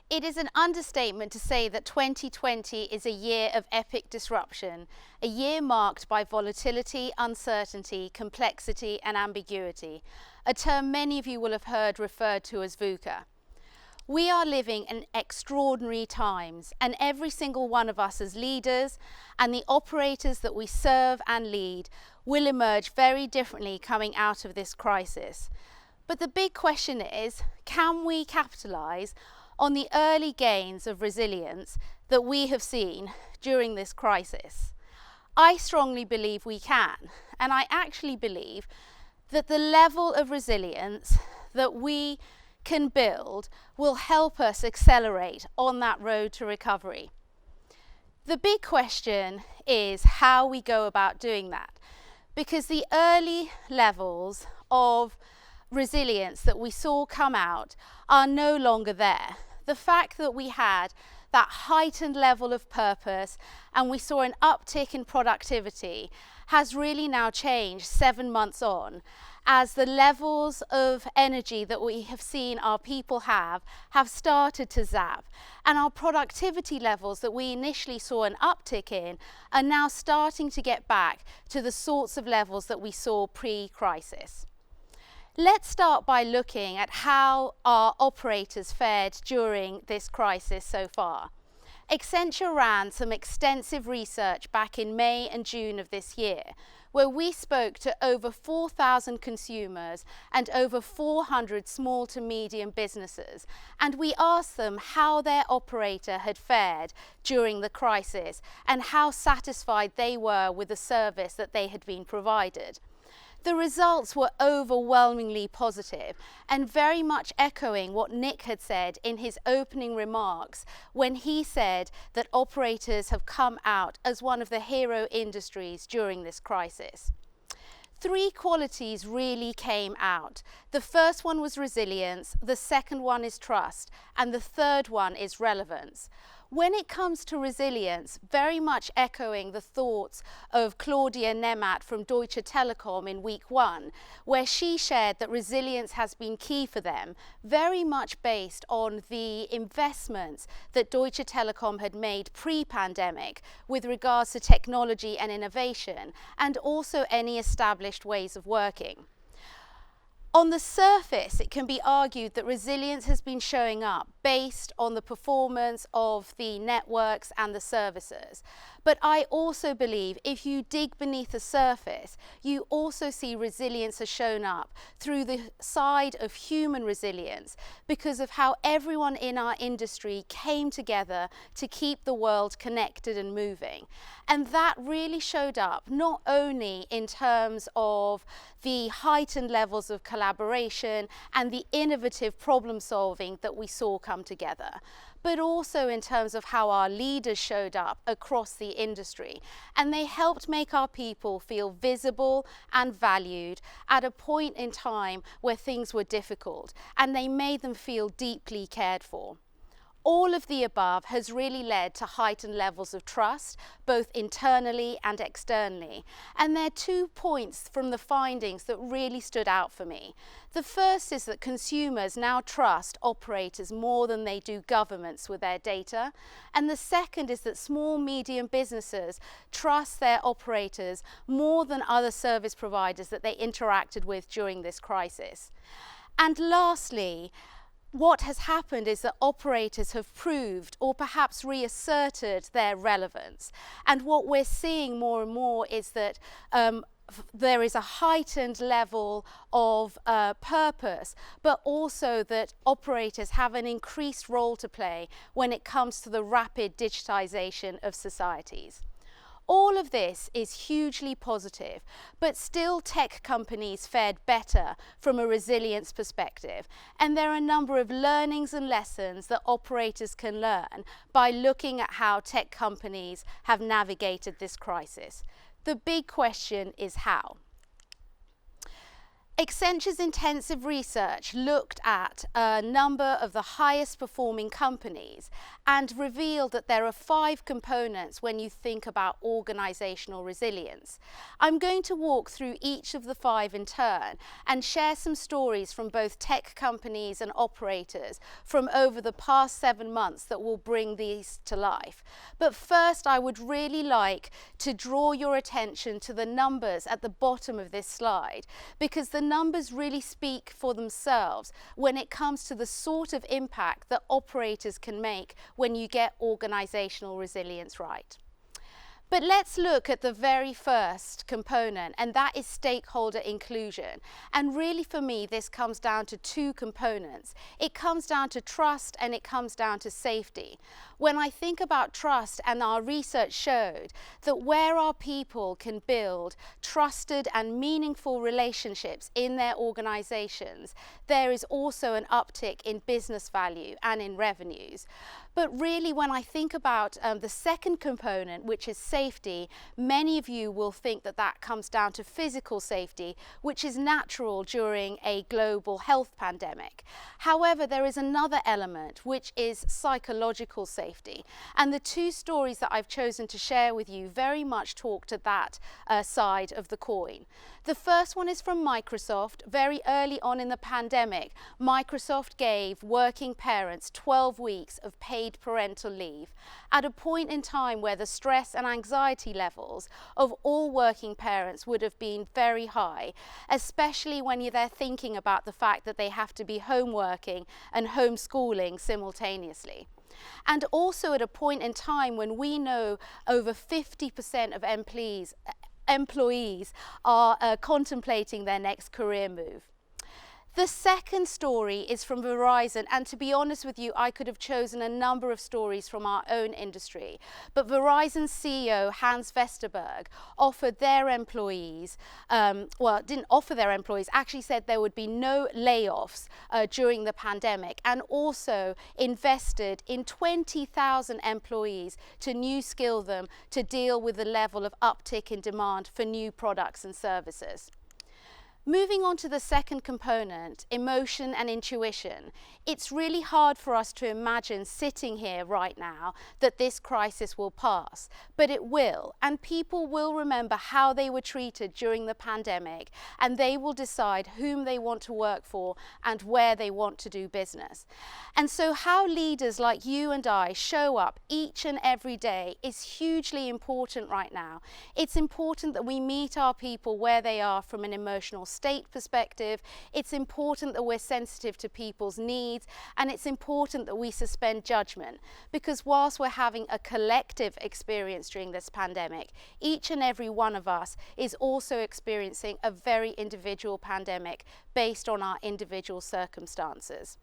It is an understatement to say that 2020 is a year of epic disruption, a year marked by volatility, uncertainty, complexity and ambiguity, a term many of you will have heard referred to as VUCA. We are living in extraordinary times, and every single one of us as leaders and the operators that we serve and lead will emerge very differently coming out of this crisis. But the big question is, can we capitalize on the early gains of resilience that we have seen during this crisis? I strongly believe we can, and I actually believe that the level of resilience that we can build will help us accelerate on that road to recovery. The big question is how we go about doing that, because the early levels of resilience that we saw come out are no longer there. The fact that we had that heightened level of purpose and we saw an uptick in productivity has really now changed 7 months on, as the levels of energy that we have seen our people have started to zap, and our productivity levels that we initially saw an uptick in are now starting to get back to the sorts of levels that we saw pre-crisis. Let's start by looking at how our operators fared during this crisis so far. Accenture ran some extensive research back in May and June of this year, where we spoke to over 4,000 consumers and over 400 small to medium businesses, and we asked them how their operator had fared during the crisis and how satisfied they were with the service that they had been provided. The results were overwhelmingly positive and very much echoing what Nick had said in his opening remarks when he said that operators have come out as one of the hero industries during this crisis. 3 qualities really came out. The first one was resilience, the second one is trust, and the third one is relevance. When it comes to resilience, very much echoing the thoughts of Claudia Nemat from Deutsche Telekom in week 1, where she shared that resilience has been key for them, very much based on the investments that Deutsche Telekom had made pre-pandemic with regards to technology and innovation, and also any established ways of working. On the surface, it can be argued that resilience has been showing up based on the performance of the networks and the services. But I also believe if you dig beneath the surface, you also see resilience has shown up through the side of human resilience because of how everyone in our industry came together to keep the world connected and moving. And that really showed up not only in terms of the heightened levels of collaboration and the innovative problem solving that we saw come together, but also in terms of how our leaders showed up across the industry. And they helped make our people feel visible and valued at a point in time where things were difficult, and they made them feel deeply cared for. All of the above has really led to heightened levels of trust, both internally and externally. And there are 2 points from the findings that really stood out for me. The first is that consumers now trust operators more than they do governments with their data. And the second is that small, medium businesses trust their operators more than other service providers that they interacted with during this crisis. And lastly, what has happened is that operators have proved or perhaps reasserted their relevance. And what we're seeing more and more is that there is a heightened level of purpose, but also that operators have an increased role to play when it comes to the rapid digitization of societies. All of this is hugely positive, but still tech companies fared better from a resilience perspective. And there are a number of learnings and lessons that operators can learn by looking at how tech companies have navigated this crisis. The big question is how. Accenture's intensive research looked at a number of the highest performing companies and revealed that there are 5 components when you think about organizational resilience. I'm going to walk through each of the 5 in turn and share some stories from both tech companies and operators from over the past 7 months that will bring these to life. But first, I would really like to draw your attention to the numbers at the bottom of this slide, because the numbers really speak for themselves when it comes to the sort of impact that operators can make when you get organizational resilience right. But let's look at the very first component, and that is stakeholder inclusion. And really for me, this comes down to 2 components. It comes down to trust and it comes down to safety. When I think about trust, and our research showed that where our people can build trusted and meaningful relationships in their organizations, there is also an uptick in business value and in revenues. But really, when I think about the second component, which is safety, many of you will think that that comes down to physical safety, which is natural during a global health pandemic. However, there is another element, which is psychological safety. And the 2 stories that I've chosen to share with you very much talk to that side of the coin. The first one is from Microsoft. Very early on in the pandemic, Microsoft gave working parents 12 weeks of paid parental leave at a point in time where the stress and anxiety levels of all working parents would have been very high, especially when they're thinking about the fact that they have to be home working and homeschooling simultaneously. And also at a point in time when we know over 50% of employees are contemplating their next career move. The second story is from Verizon, and to be honest with you, I could have chosen a number of stories from our own industry, but Verizon's CEO, Hans Vesterberg, offered their employees, didn't offer their employees, actually said there would be no layoffs during the pandemic, and also invested in 20,000 employees to new skill them to deal with the level of uptick in demand for new products and services. Moving on to the second component, emotion and intuition, it's really hard for us to imagine sitting here right now that this crisis will pass, but it will, and people will remember how they were treated during the pandemic, and they will decide whom they want to work for and where they want to do business. And so how leaders like you and I show up each and every day is hugely important right now. It's important that we meet our people where they are from an emotional state perspective. It's important that we're sensitive to people's needs, and it's important that we suspend judgment, because whilst we're having a collective experience during this pandemic, each and every one of us is also experiencing a very individual pandemic based on our individual circumstances.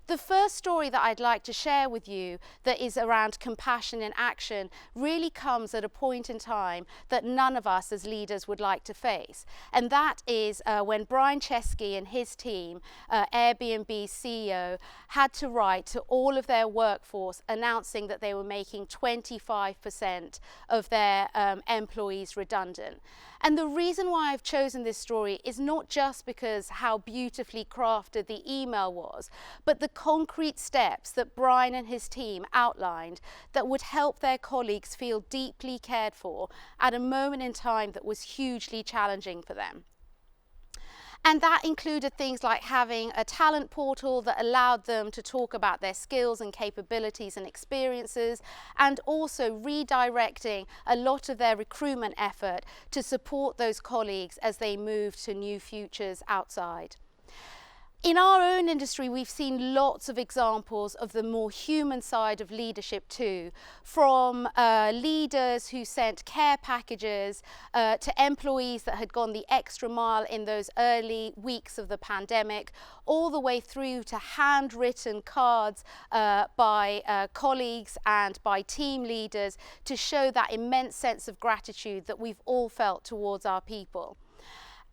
The first story that I'd like to share with you that is around compassion in action really comes at a point in time that none of us as leaders would like to face. And that is when Brian Chesky and his team, Airbnb's CEO, had to write to all of their workforce announcing that they were making 25% of their employees redundant. And the reason why I've chosen this story is not just because how beautifully crafted the email was, but the concrete steps that Brian and his team outlined that would help their colleagues feel deeply cared for at a moment in time that was hugely challenging for them. And that included things like having a talent portal that allowed them to talk about their skills and capabilities and experiences, and also redirecting a lot of their recruitment effort to support those colleagues as they move to new futures outside. In our own industry, we've seen lots of examples of the more human side of leadership too, from leaders who sent care packages to employees that had gone the extra mile in those early weeks of the pandemic, all the way through to handwritten cards by colleagues and by team leaders to show that immense sense of gratitude that we've all felt towards our people.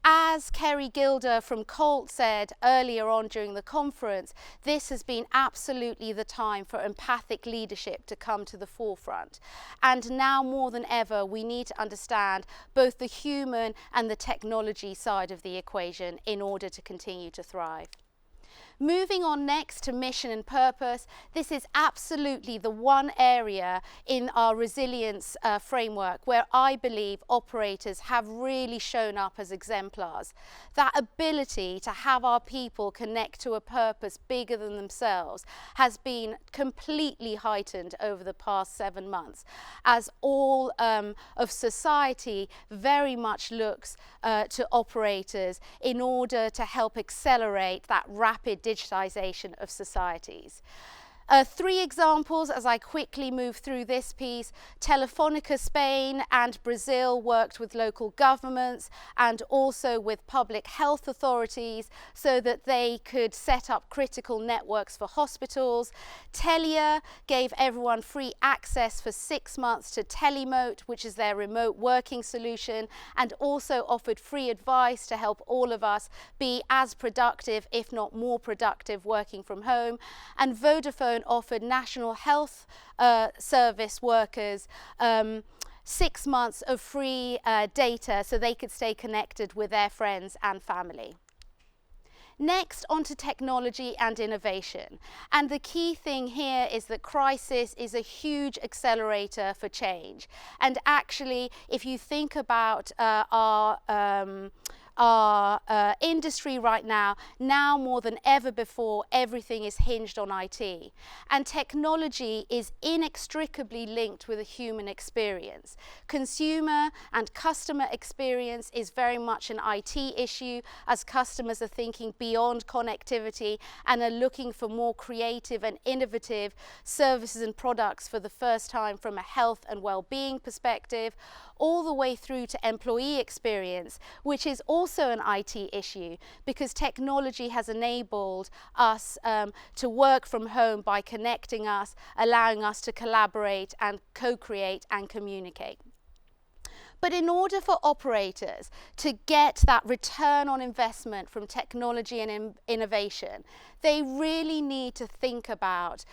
As Kerry Gilder from Colt said earlier on during the conference, this has been absolutely the time for empathic leadership to come to the forefront. And now more than ever, we need to understand both the human and the technology side of the equation in order to continue to thrive. Moving on next to mission and purpose, this is absolutely the one area in our resilience framework where I believe operators have really shown up as exemplars. That ability to have our people connect to a purpose bigger than themselves has been completely heightened over the past 7 months, as all of society very much looks to operators in order to help accelerate that rapid digitization of societies. 3 examples as I quickly move through this piece. Telefonica Spain and Brazil worked with local governments and also with public health authorities so that they could set up critical networks for hospitals. Telia gave everyone free access for 6 months to Telemote, which is their remote working solution, and also offered free advice to help all of us be as productive, if not more productive, working from home. And Vodafone offered National Health Service workers 6 months of free data so they could stay connected with their friends and family. Next, onto technology and innovation. And the key thing here is that crisis is a huge accelerator for change. And actually, if you think about our industry right now more than ever before, everything is hinged on IT. And technology is inextricably linked with a human experience. Consumer and customer experience is very much an IT issue, as customers are thinking beyond connectivity and are looking for more creative and innovative services and products for the first time from a health and well-being perspective, all the way through to employee experience, which is also an IT issue because technology has enabled us to work from home by connecting us, allowing us to collaborate and co-create and communicate. But in order for operators to get that return on investment from technology and innovation, they really need to think about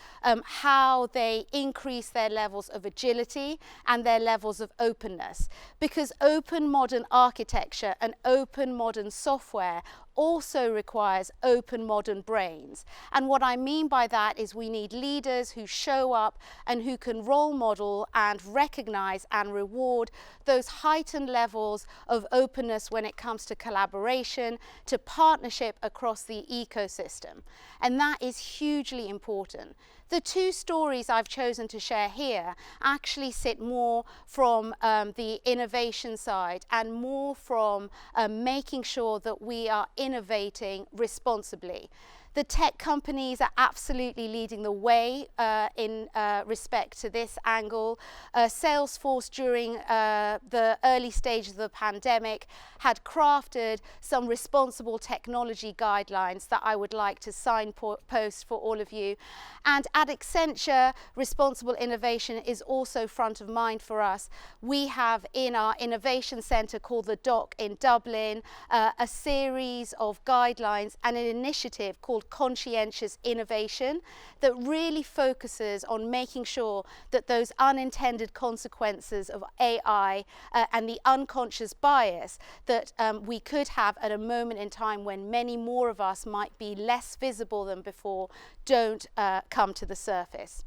how they increase their levels of agility and their levels of openness. Because open modern architecture and open modern software also requires open modern brains. And what I mean by that is we need leaders who show up and who can role model and recognize and reward those heightened levels of openness when it comes to collaboration, to partnership across the ecosystem. And that is hugely important. The 2 stories I've chosen to share here actually sit more from the innovation side and more from making sure that we are innovating responsibly. The tech companies are absolutely leading the way in respect to this angle. Salesforce, during the early stages of the pandemic, had crafted some responsible technology guidelines that I would like to signpost for all of you. And at Accenture, responsible innovation is also front of mind for us. We have in our innovation centre called the Dock in Dublin a series of guidelines and an initiative called Conscientious Innovation that really focuses on making sure that those unintended consequences of AI and the unconscious bias that we could have at a moment in time when many more of us might be less visible than before don't come to the surface.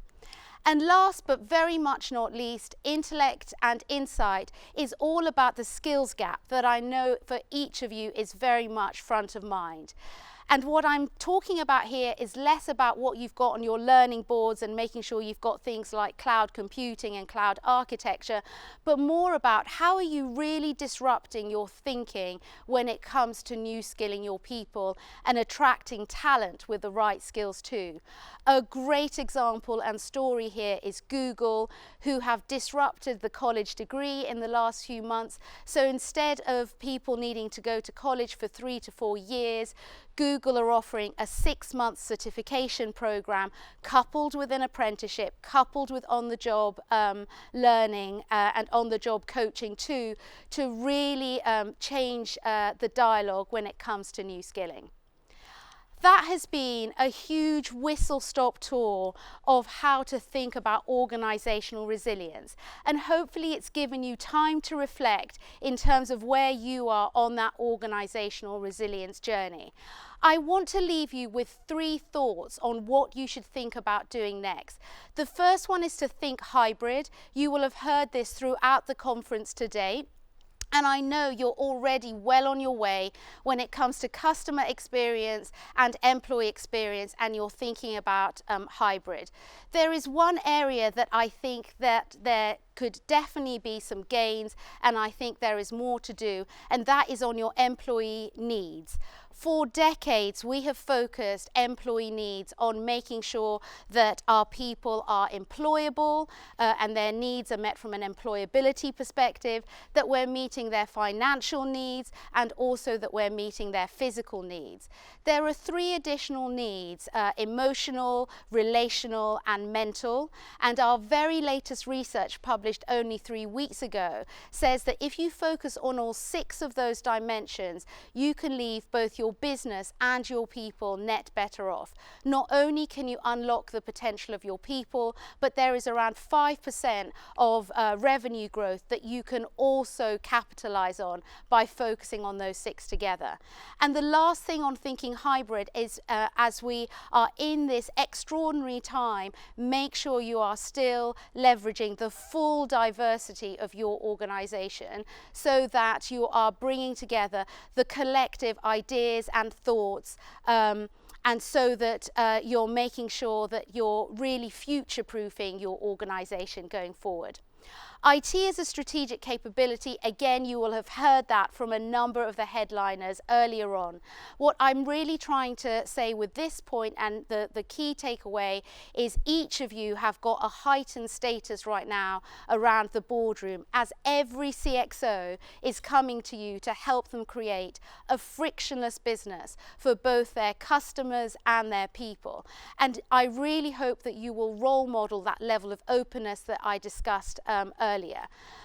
And last but very much not least, intellect and insight is all about the skills gap that I know for each of you is very much front of mind. And what I'm talking about here is less about what you've got on your learning boards and making sure you've got things like cloud computing and cloud architecture, but more about how are you really disrupting your thinking when it comes to new skilling your people and attracting talent with the right skills too. A great example and story here is Google, who have disrupted the college degree in the last few months. So instead of people needing to go to college for 3 to 4 years, Google Google are offering a 6-month certification program coupled with an apprenticeship, coupled with on-the-job learning and on-the-job coaching too, to really change the dialogue when it comes to new skilling. That has been a huge whistle-stop tour of how to think about organisational resilience, and hopefully it's given you time to reflect in terms of where you are on that organisational resilience journey. I want to leave you with 3 thoughts on what you should think about doing next. The first one is to think hybrid. You will have heard this throughout the conference today. And I know you're already well on your way when it comes to customer experience and employee experience, and you're thinking about hybrid. There is one area that I think that there could definitely be some gains, and I think there is more to do, and that is on your employee needs. For decades, we have focused employee needs on making sure that our people are employable and their needs are met from an employability perspective, that we're meeting their financial needs, and also that we're meeting their physical needs. There are 3 additional needs, emotional, relational, and mental, and our very latest research published only 3 weeks ago says that if you focus on all 6 of those dimensions, you can leave both your business and your people net better off. Not only can you unlock the potential of your people, but there is around 5% of revenue growth that you can also capitalize on by focusing on those 6 together. And the last thing on thinking hybrid is as we are in this extraordinary time, make sure you are still leveraging the full diversity of your organization so that you are bringing together the collective ideas and thoughts and so that you're making sure that you're really future-proofing your organization going forward. IT is a strategic capability. Again, you will have heard that from a number of the headliners earlier on. What I'm really trying to say with this point, and the key takeaway, is each of you have got a heightened status right now around the boardroom, as every CXO is coming to you to help them create a frictionless business for both their customers and their people. And I really hope that you will role model that level of openness that I discussed earlier.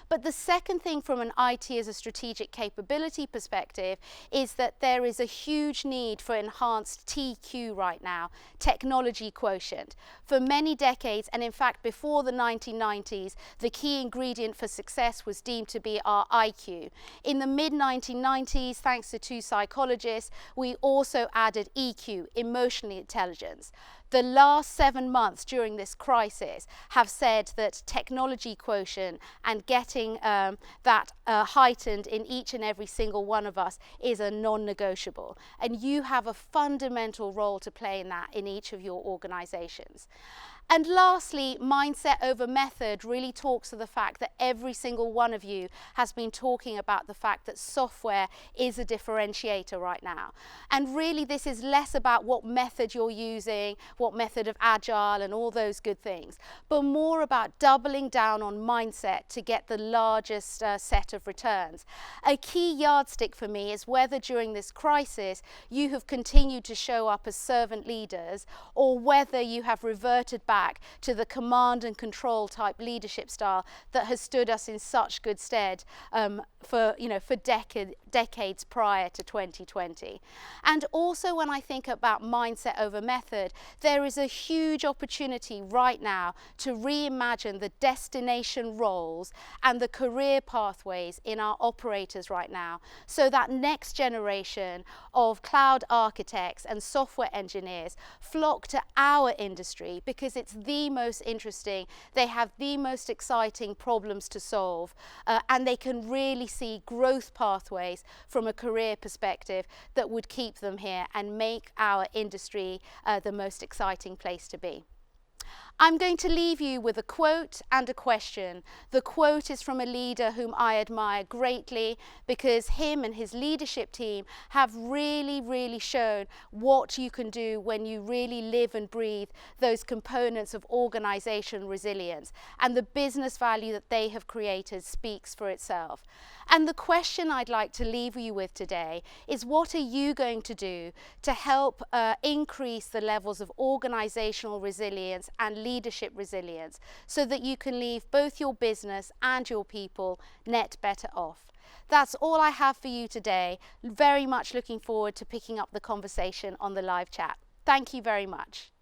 But the second thing from an IT as a strategic capability perspective is that there is a huge need for enhanced TQ right now, technology quotient. For many decades, and in fact before the 1990s, the key ingredient for success was deemed to be our IQ. In the mid-1990s, thanks to 2 psychologists, we also added EQ, emotional intelligence. The last 7 months during this crisis have said that technology quotient and getting that heightened in each and every single one of us is a non-negotiable. And you have a fundamental role to play in that in each of your organizations. And lastly, mindset over method really talks to the fact that every single one of you has been talking about the fact that software is a differentiator right now. And really this is less about what method you're using, what method of agile and all those good things, but more about doubling down on mindset to get the largest set of returns. A key yardstick for me is whether during this crisis you have continued to show up as servant leaders, or whether you have reverted back to the command and control type leadership style that has stood us in such good stead for decades prior to 2020. And also, when I think about mindset over method, there is a huge opportunity right now to reimagine the destination roles and the career pathways in our operators right now, so that next generation of cloud architects and software engineers flock to our industry because it's the most interesting, they have the most exciting problems to solve, and they can really see growth pathways from a career perspective that would keep them here and make our industry the most exciting place to be. I'm going to leave you with a quote and a question. The quote is from a leader whom I admire greatly because him and his leadership team have really shown what you can do when you really live and breathe those components of organization resilience, and the business value that they have created speaks for itself. And the question I'd like to leave you with today is, what are you going to do to help increase the levels of organizational resilience and leadership resilience so that you can leave both your business and your people net better off? That's all I have for you today. Very much looking forward to picking up the conversation on the live chat. Thank you very much.